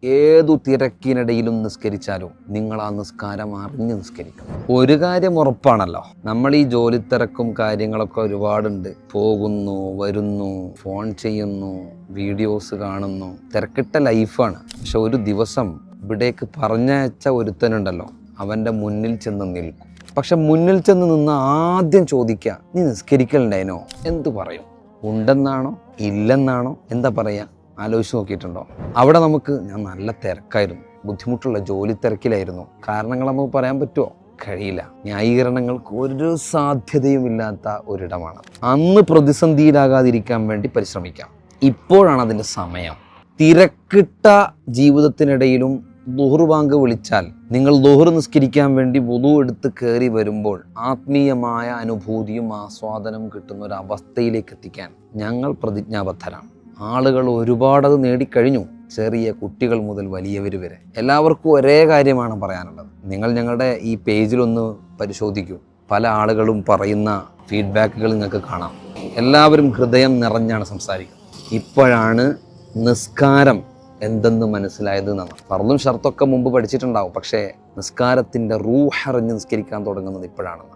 ഏതു തിരക്കിനിടയിലും നിസ്കരിച്ചാലും നിങ്ങൾ ആ നിസ്കാരം അറിഞ്ഞ് നിസ്കരിക്കണം. ഒരു കാര്യം ഉറപ്പാണല്ലോ, നമ്മൾ ഈ ജോലി തിരക്കും കാര്യങ്ങളൊക്കെ ഒരുപാടുണ്ട്. പോകുന്നു, വരുന്നു, ഫോൺ ചെയ്യുന്നു, വീഡിയോസ് കാണുന്നു, തിരക്കിട്ട ലൈഫാണ്. പക്ഷെ ഒരു ദിവസം ഇവിടേക്ക് പറഞ്ഞയച്ച ഒരുത്തനുണ്ടല്ലോ, അവൻ്റെ മുന്നിൽ ചെന്ന് നിൽക്കും. പക്ഷെ മുന്നിൽ ചെന്ന് നിന്ന് ആദ്യം ചോദിക്കുക, നീ നിസ്കരിക്കലുണ്ടായിനോ? എന്തു പറയും? ഉണ്ടെന്നാണോ ഇല്ലെന്നാണോ? എന്താ പറയുക? ആലോചിച്ച് നോക്കിയിട്ടുണ്ടോ? അവിടെ നമുക്ക് ഞാൻ നല്ല തിരക്കായിരുന്നു, ബുദ്ധിമുട്ടുള്ള ജോലി തിരക്കിലായിരുന്നു, കാരണങ്ങൾ നമുക്ക് പറയാൻ പറ്റുമോ? കഴിയില്ല. ന്യായീകരണങ്ങൾക്ക് ഒരു സാധ്യതയുമില്ലാത്ത ഒരിടമാണ്. അന്ന് പ്രതിസന്ധിയിലാകാതിരിക്കാൻ വേണ്ടി പരിശ്രമിക്കാം. ഇപ്പോഴാണ് അതിൻ്റെ സമയം. തിരക്കിട്ട ജീവിതത്തിനിടയിലും ദുഹർ ബാങ്ക് വിളിച്ചാൽ നിങ്ങൾ ദുഹർ നിസ്കരിക്കാൻ വേണ്ടി വുളു എടുത്ത് കയറി വരുമ്പോൾ ആത്മീയമായ അനുഭൂതിയും ആസ്വാദനം കിട്ടുന്ന ഒരു അവസ്ഥയിലേക്ക് എത്തിക്കാൻ ഞങ്ങൾ പ്രതിജ്ഞാബദ്ധരാണ്. ആളുകൾ ഒരുപാടത് നേടിക്കഴിഞ്ഞു, ചെറിയ കുട്ടികൾ മുതൽ വലിയവർ വരെ. എല്ലാവർക്കും ഒരേ കാര്യമാണ് പറയാനുള്ളത്. നിങ്ങൾ ഞങ്ങളുടെ ഈ പേജിലൊന്ന് പരിശോധിക്കൂ. പല ആളുകളും പറയുന്ന ഫീഡ്ബാക്കുകൾ നിങ്ങൾക്ക് കാണാം. എല്ലാവരും ഹൃദയം നിറഞ്ഞാണ് സംസാരിക്കുന്നത്. ഇപ്പോഴാണ് നിസ്കാരം എന്തെന്ന് മനസ്സിലായത് എന്നാണ്. ഫർളും ഷർത്തൊക്കെ മുമ്പ് പഠിച്ചിട്ടുണ്ടാവും, പക്ഷേ നിസ്കാരത്തിൻ്റെ റൂഹറിഞ്ഞ് നിസ്കരിക്കാൻ തുടങ്ങുന്നത് ഇപ്പോഴാണെന്ന്.